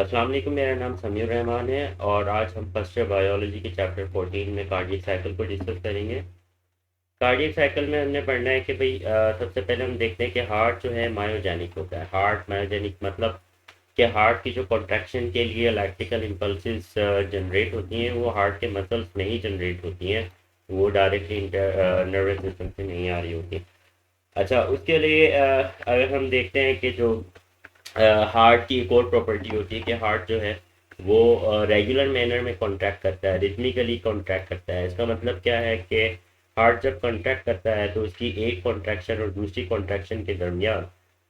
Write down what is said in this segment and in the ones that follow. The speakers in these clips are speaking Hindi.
अस्सलाम वालेकुम। मेरा नाम समीर रहमान है और आज हम फर्स्ट ईयर बायोलॉजी के चैप्टर 14 में कार्डियक साइकिल को डिस्कस करेंगे। कार्डियक साइकिल में हमने पढ़ना है कि भाई सबसे पहले हम देखते हैं कि हार्ट जो है मायोजेनिक होता है। हार्ट मायोजेनिक मतलब कि हार्ट की जो कॉन्ट्रैक्शन के लिए इलेक्ट्रिकल इम्पल्सेस जनरेट होती हैं वो हार्ट के मसल्स में ही जनरेट होती हैं, वो डायरेक्टली नर्वस सिस्टम से नहीं आ रही होती। अच्छा, उसके लिए अगर हम देखते हैं कि जो हार्ट की एक और प्रॉपर्टी होती है कि हार्ट जो है वो रेगुलर मैनर में कॉन्ट्रैक्ट करता है, रिथमिकली कॉन्ट्रैक्ट करता है। इसका मतलब क्या है कि हार्ट जब कॉन्ट्रैक्ट करता है तो उसकी एक कॉन्ट्रैक्शन और दूसरी कॉन्ट्रैक्शन के दरमियान,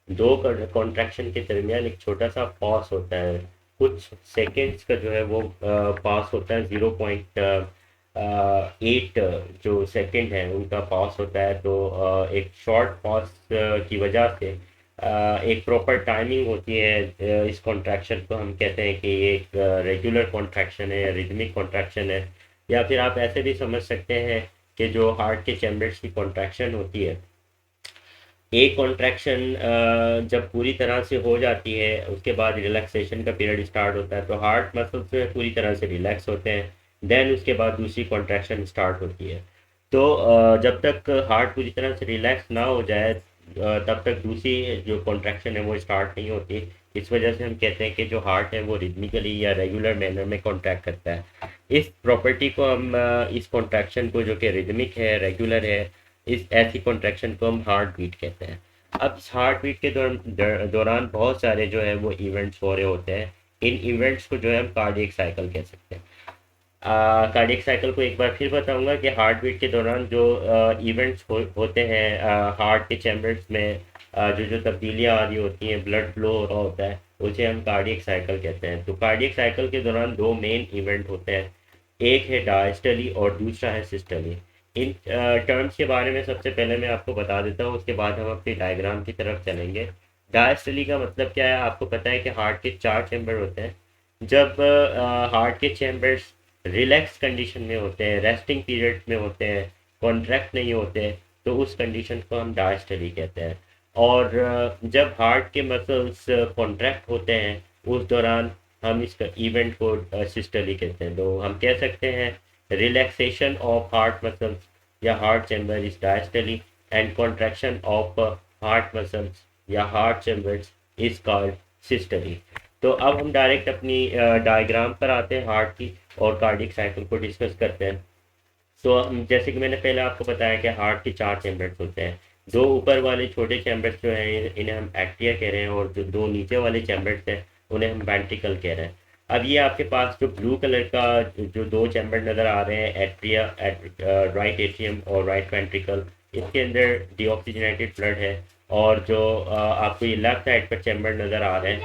दो कॉन्ट्रैक्शन के दरमियान एक छोटा सा पॉज होता है। कुछ सेकेंड्स का जो है वो पास होता है, 0.8 जो सेकंड है उनका पास होता है। तो एक शॉर्ट पॉज की वजह से एक प्रॉपर टाइमिंग होती है। इस कॉन्ट्रैक्शन को हम कहते हैं कि ये एक रेगुलर कॉन्ट्रैक्शन है, रिदमिक कॉन्ट्रैक्शन है। या फिर आप ऐसे भी समझ सकते हैं कि जो हार्ट के चैम्बर्स की कॉन्ट्रैक्शन होती है, एक कॉन्ट्रैक्शन जब पूरी तरह से हो जाती है उसके बाद रिलैक्सेशन का पीरियड स्टार्ट होता है, तो हार्ट मसल्स जो है पूरी तरह से रिलैक्स होते हैं। देन उसके बाद दूसरी कॉन्ट्रैक्शन स्टार्ट होती है। तो जब तक हार्ट पूरी तरह से रिलैक्स ना हो जाए तब तक दूसरी जो कॉन्ट्रैक्शन है वो स्टार्ट नहीं होती। इस वजह से हम कहते हैं कि जो हार्ट है वो रिदमिकली या रेगुलर मैनर में कॉन्ट्रैक्ट करता है। इस प्रॉपर्टी को हम इस कॉन्ट्रैक्शन को जो कि रिदमिक है, रेगुलर है, इस ऐसी कॉन्ट्रैक्शन को हम हार्ट बीट कहते हैं। अब इस हार्ट बीट के दौरान बहुत सारे जो है वो इवेंट्स हो रहे होते हैं। इन इवेंट्स को जो है हम कार्डियक साइकिल कह सकते हैं। कार्डियक साइकिल को एक बार फिर बताऊंगा कि हार्ट बीट के दौरान जो इवेंट्स होते हैं हार्ट के चैम्बर्स में, जो जो तब्दीलियाँ आ रही होती हैं, ब्लड फ्लो हो रहा होता है, उसे हम कार्डियक साइकिल कहते हैं। तो कार्डियक साइकिल के दौरान दो मेन इवेंट होते हैं, एक है डायस्टली और दूसरा है सिस्टली। इन टर्म्स के बारे में सबसे पहले मैं आपको बता देता हूँ, उसके बाद हम अपनी डायग्राम की तरफ चलेंगे। डायस्टली का मतलब क्या है, आपको पता है कि हार्ट के चार चैम्बर होते हैं। जब हार्ट के चैम्बर्स रिलैक्स कंडीशन में होते हैं, रेस्टिंग पीरियड में होते हैं, कॉन्ट्रैक्ट नहीं होते हैं, तो उस कंडीशन को हम डायस्टली कहते हैं। और जब हार्ट के मसल्स कॉन्ट्रैक्ट होते हैं उस दौरान हम इस इवेंट को सिस्टली कहते हैं। तो हम कह सकते हैं रिलैक्सेशन ऑफ हार्ट मसल्स या heart chamber is diastole and contraction of heart muscles या heart chambers is called systole. तो अब हम डायरेक्ट अपनी डायग्राम पर आते हैं हार्ट की और कार्डियक साइकिल को डिस्कस करते हैं। तो जैसे कि मैंने पहले आपको बताया कि हार्ट के चार चैम्बर्स होते हैं। दो ऊपर वाले छोटे चैम्बर्स जो हैं इन्हें हम एट्रिया कह रहे हैं, और जो दो नीचे वाले चैम्बर्स हैं उन्हें हम वेंट्रिकल कह रहे हैं। अब ये आपके पास जो ब्लू कलर का जो दो चैम्बर नज़र आ रहे हैं, एट्रिया, राइट एट्रियम और राइट वेंट्रिकल, इसके अंदर डीऑक्सीजनेटेड ब्लड है। और जो आपको ये लेफ्ट साइड पर चैम्बर नज़र आ रहे हैं,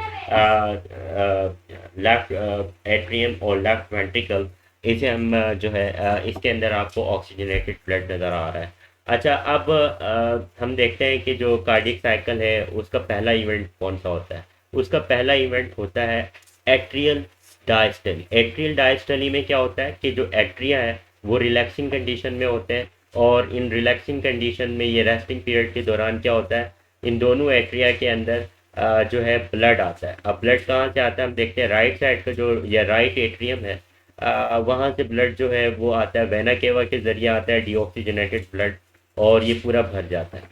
लेफ्ट एट्रियम और लेफ्ट वेंट्रिकल, इसे हम जो है इसके अंदर आपको ऑक्सीजनेटेड ब्लड नज़र आ रहा है। अच्छा, अब हम देखते हैं कि जो कार्डियक साइकिल है उसका पहला इवेंट कौन सा होता है। उसका पहला इवेंट होता है एट्रियल डायस्टली। एट्रियल डायस्टली में क्या होता है कि जो एट्रिया है वो रिलैक्सिंग कंडीशन में होते हैं, और इन रिलैक्सिंग कंडीशन में ये रेस्टिंग पीरियड के दौरान क्या होता है, इन दोनों एट्रिया के अंदर जो है ब्लड आता है। अब ब्लड कहाँ से आता है, हम देखते हैं राइट साइड का जो ये राइट एट्रियम है, वहाँ से ब्लड जो है वो आता है, वेना केवा के ज़रिए आता है डीऑक्सीजनेटेड ब्लड, और ये पूरा भर जाता है।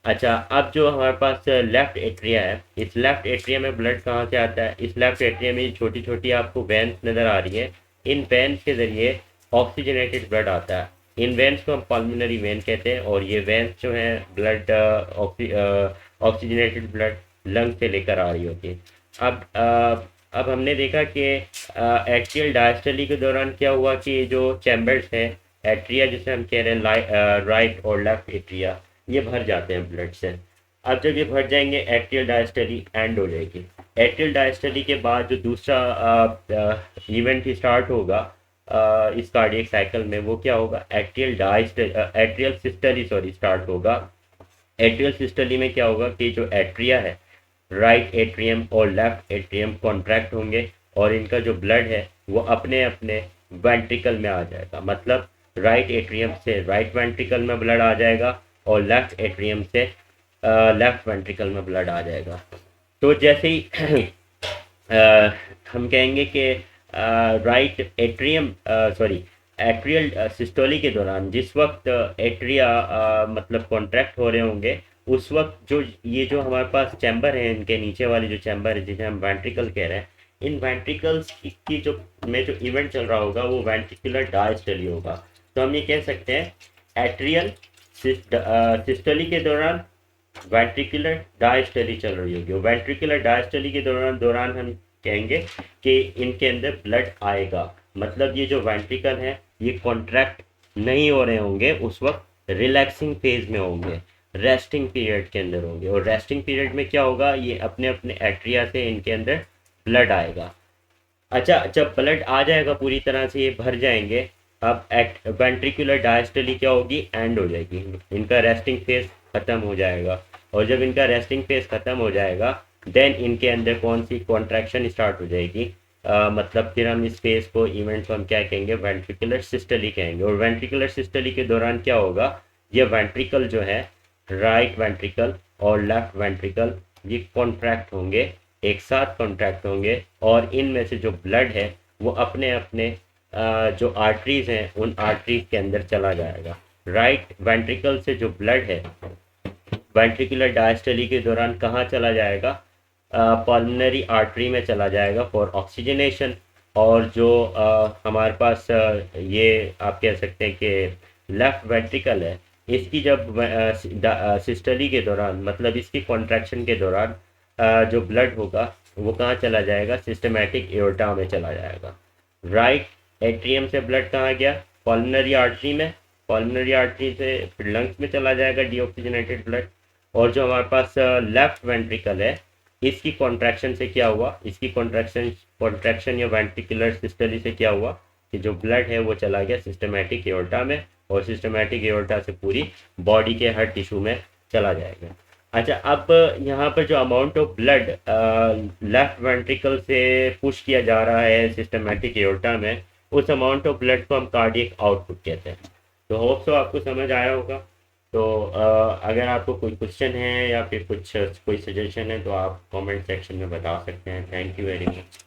अच्छा, अब जो हमारे पास लेफ्ट एट्रिया है, इस लेफ्ट एट्रिया में ब्लड कहाँ से आता है, इस लेफ्ट एट्रिया में छोटी छोटी आपको वेन्स नज़र आ रही है। इन वेन्स के ज़रिए ऑक्सीजनेटेड ब्लड आता है। इन वेन्स को हम पल्मोनरी वेन कहते हैं, और ये वेन्स जो हैं ब्लड ऑक्सीजनेटेड ब्लड लंग से लेकर आ रही होती है। अब अब हमने देखा कि एट्रियल डायस्टली के दौरान क्या हुआ कि जो चैम्बर्स हैं, एट्रिया जिसे हम कह रहे हैं राइट और लेफ्ट एट्रिया, ये भर जाते हैं ब्लड से। अब जब ये भर जाएंगे एट्रियल डायस्टली एंड हो जाएगी। एट्रियल डायस्टली के बाद जो दूसरा इवेंट स्टार्ट होगा इस कार्डियक साइकिल में, वो क्या होगा, एट्रियल सिस्टली सॉरी स्टार्ट होगा। एट्रियल सिस्टली में क्या होगा कि जो एट्रिया है, राइट एट्रियम और लेफ्ट एट्रियम कॉन्ट्रैक्ट होंगे, और इनका जो ब्लड है वो अपने अपने वेंट्रिकल में आ जाएगा। मतलब राइट एट्रियम से राइट वेंट्रिकल में ब्लड आ जाएगा, और लेफ्ट एट्रियम से लेफ्ट वेंट्रिकल में ब्लड आ जाएगा। तो जैसे ही अ, हम कहेंगे कि राइट एट्रियम सॉरी एट्रियल सिस्टोली के दौरान जिस वक्त एट्रिया मतलब कॉन्ट्रैक्ट हो रहे होंगे, उस वक्त जो ये जो हमारे पास चैम्बर है, इनके नीचे वाली जो चैम्बर है जिसे हम वेंट्रिकल कह रहे हैं, इन वेंट्रिकल्स की जो में जो इवेंट चल रहा होगा वो वेंट्रिकुलर डायस्टोली होगा। तो हम ये कह सकते हैं एट्रियल सिस्टोली के दौरान वेंट्रिकुलर डायस्टोली चल रही होगी। वेंट्रिकुलर डायस्टोली के दौरान दौरान हम कहेंगे कि इनके अंदर ब्लड आएगा, मतलब ये जो वेंट्रिकल है ये कॉन्ट्रैक्ट नहीं हो रहे होंगे, उस वक्त रिलैक्सिंग फेज में होंगे, रेस्टिंग पीरियड के अंदर होंगे। और रेस्टिंग पीरियड में क्या होगा, ये अपने अपने एट्रिया से इनके अंदर ब्लड आएगा। अच्छा, जब ब्लड आ जाएगा पूरी तरह से, ये भर जाएंगे, अब वेंट्रिकुलर डायस्टोली क्या होगी, एंड हो जाएगी, इनका रेस्टिंग फेज खत्म हो जाएगा। और जब इनका रेस्टिंग फेज खत्म हो जाएगा, देन इनके अंदर कौन सी कॉन्ट्रैक्शन स्टार्ट हो जाएगी, मतलब फिर हम इस फेज को, इवेंट को हम क्या कहेंगे, वेंट्रिकुलर सिस्टोली कहेंगे। और वेंट्रिकुलर सिस्टोली के दौरान क्या होगा, ये वेंट्रिकल जो है, राइट वेंट्रिकल और लेफ्ट वेंट्रिकल, ये कॉन्ट्रैक्ट होंगे, एक साथ कॉन्ट्रैक्ट होंगे, और इनमें से जो ब्लड है वो अपने अपने जो आर्टरीज हैं उन आर्टरीज के अंदर चला जाएगा। राइट वेंट्रिकल से जो ब्लड है वेंट्रिकुलर डायस्टोली के दौरान कहाँ चला जाएगा, पल्मोनरी आर्टरी में चला जाएगा फॉर ऑक्सीजनेशन। और जो हमारे पास ये आप कह सकते हैं कि लेफ्ट वेंट्रिकल है, इसकी जब सिस्टोली के दौरान, मतलब इसकी कॉन्ट्रैक्शन के दौरान जो ब्लड होगा वो कहाँ चला जाएगा, सिस्टमैटिक एओर्टा में चला जाएगा। राइट एट्रियम से ब्लड कहाँ गया, पल्मोनरी आर्टरी में, पल्मोनरी आर्टरी से फिर लंग्स में चला जाएगा डीऑक्सीजनेटेड ब्लड। और जो हमारे पास लेफ्ट वेंट्रिकल है, इसकी कॉन्ट्रैक्शन से क्या हुआ, इसकी कॉन्ट्रैक्शन या वेंट्रिकुलर सिस्टोली से क्या हुआ कि जो ब्लड है वो चला गया सिस्टमैटिक एओर्टा में, और सिस्टमैटिक एओर्टा से पूरी बॉडी के हर टिश्यू में चला जाएगा। अच्छा, अब यहाँ पर जो amount of blood left ventricle से पुश किया जा रहा है सिस्टमैटिक एओर्टा में, उस अमाउंट ऑफ ब्लड को हम कार्डियक आउटपुट कहते हैं। तो होप सो आपको समझ आया होगा। तो अगर आपको कोई क्वेश्चन है या फिर कुछ कोई सजेशन है तो आप कमेंट सेक्शन में बता सकते हैं। Thank you very much.